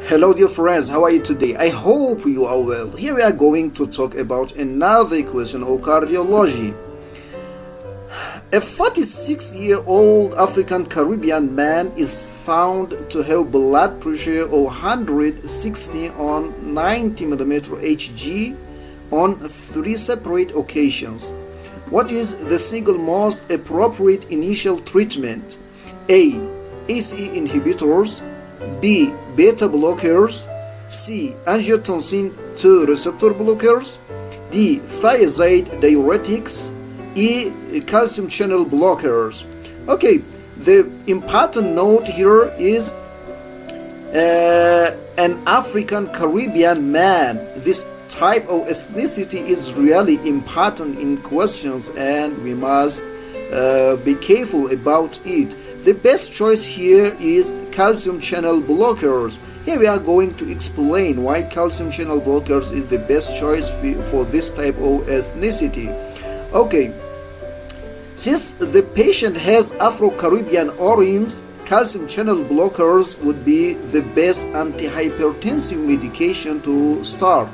Hello dear friends, how are you today? I hope you are well. Here we are going to talk about another equation of cardiology. A 46-year-old African Caribbean man is found to have blood pressure of 160 on 90 mm Hg on 3 separate occasions. What is the single most appropriate initial treatment? A. ACE inhibitors, B. Beta blockers, C. Angiotensin II receptor blockers, D. Thiazide diuretics, E. Calcium channel blockers. Okay, the important note here is an African Caribbean man. This type of ethnicity is really important in questions, and we must be careful about it. The best choice here is calcium channel blockers. Here we are going to explain why calcium channel blockers is the best choice for this type of ethnicity. Okay, since the patient has Afro-Caribbean origins, calcium channel blockers would be the best antihypertensive medication to start.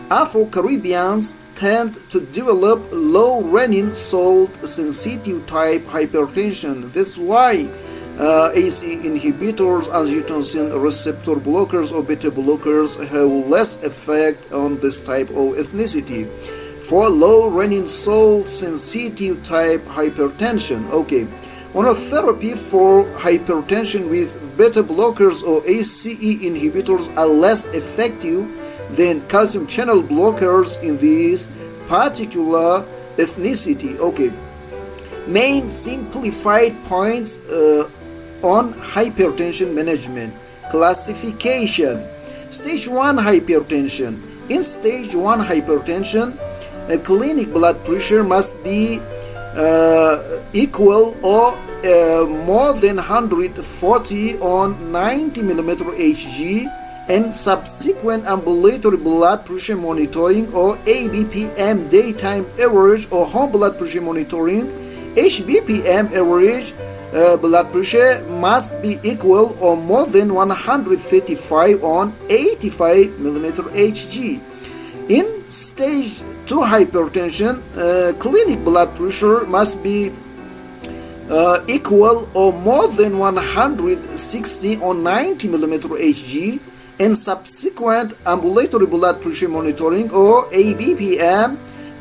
Afro-Caribbeans tend to develop low renin salt sensitive type hypertension. That's why ACE inhibitors, angiotensin receptor blockers or beta blockers have less effect on this type of ethnicity. For low renin salt sensitive type hypertension, okay, monotherapy for hypertension with beta blockers or ACE inhibitors are less effective than calcium channel blockers in this particular ethnicity. Okay, main simplified points on hypertension management. Classification. Stage 1 hypertension. In stage 1 hypertension, a clinic blood pressure must be equal or more than 140 on 90 mm Hg, and subsequent ambulatory blood pressure monitoring or ABPM daytime average or home blood pressure monitoring HBPM average blood pressure must be equal or more than 135 on 85 mm Hg. In stage 2 hypertension, clinic blood pressure must be equal or more than 160 on 90 mm Hg, and subsequent ambulatory blood pressure monitoring or ABPM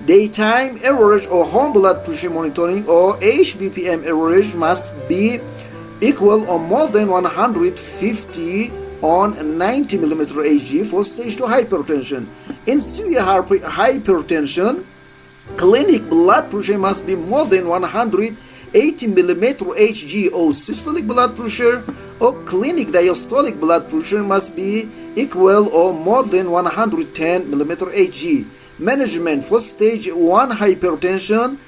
daytime average or home blood pressure monitoring or HBPM average must be equal or more than 150 on 90 mm Hg for stage 2 hypertension. In severe hypertension, clinic blood pressure must be more than 180 mm Hg or systolic blood pressure or clinic diastolic blood pressure must be equal or more than 110 mm Hg. Management for stage 1 hypertension,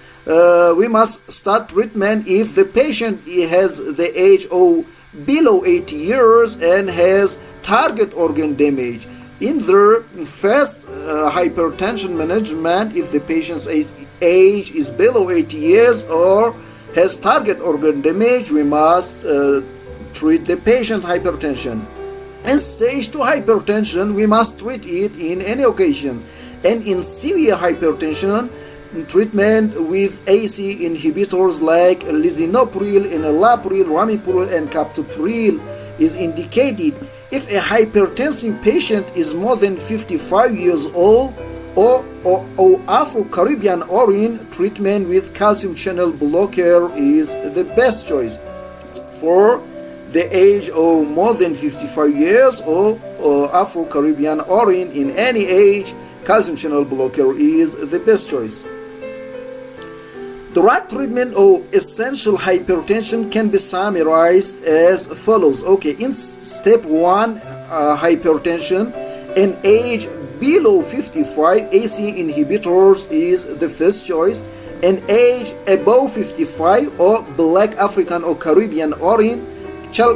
we must start treatment if the patient has the age of below 80 years and has target organ damage. In the first hypertension management, if the patient's age is below 80 years or has target organ damage, we must treat the patient's hypertension. In stage 2 hypertension, we must treat it in any occasion. And in severe hypertension, treatment with ACE inhibitors like lisinopril, enalapril, ramipril, and captopril is indicated if a hypertensive patient is more than 55 years old or Afro-Caribbean origin. Treatment with calcium channel blocker is the best choice. For the age of more than 55 years or Afro-Caribbean origin in any age, calcium channel blocker is the best choice. Drug treatment of essential hypertension can be summarized as follows. Okay, in step 1 hypertension, an age below 55, ACE inhibitors is the first choice. An age above 55 or Black African or Caribbean origin,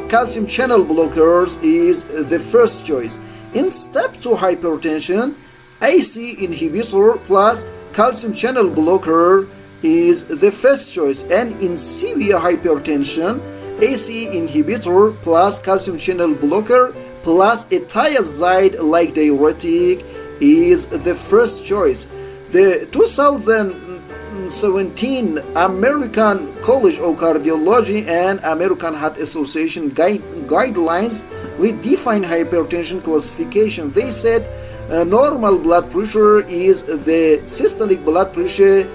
calcium channel blockers is the first choice. In step 2 hypertension, ACE inhibitor plus calcium channel blocker is the first choice, and in severe hypertension, ACE inhibitor plus calcium channel blocker plus a thiazide-like diuretic is the first choice. The 2017 American College of Cardiology and American Heart Association guidelines redefine hypertension classification. They said normal blood pressure is the systolic blood pressure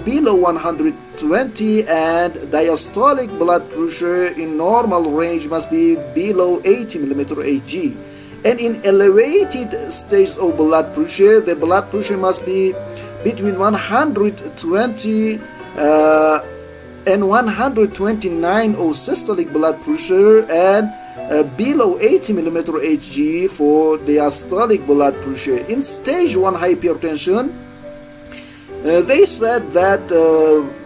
below 120, and diastolic blood pressure in normal range must be below 80 mm Hg. And in elevated stages of blood pressure, the blood pressure must be between 120 and 129 of systolic blood pressure, and below 80 mm Hg for diastolic blood pressure. In stage 1 hypertension, they said that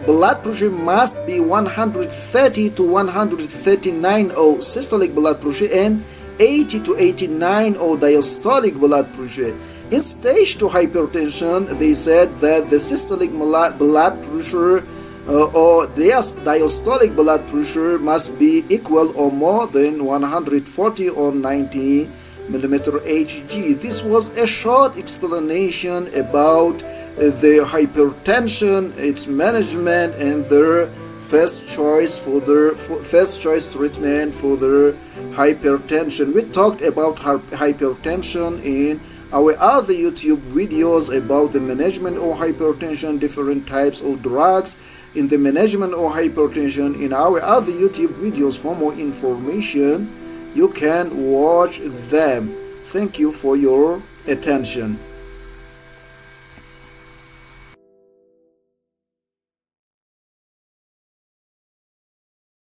blood pressure must be 130 to 139 of systolic blood pressure and 80 to 89 of diastolic blood pressure. In stage 2 hypertension, they said that the systolic blood pressure or diastolic blood pressure must be equal or more than 140 or 90 millimeter Hg. This was a short explanation about the hypertension, its management, and their first choice treatment for their hypertension. We talked about hypertension in our other YouTube videos about the management of hypertension, different types of drugs in the management of hypertension in our other YouTube videos. For more information, you can watch them. Thank you for your attention.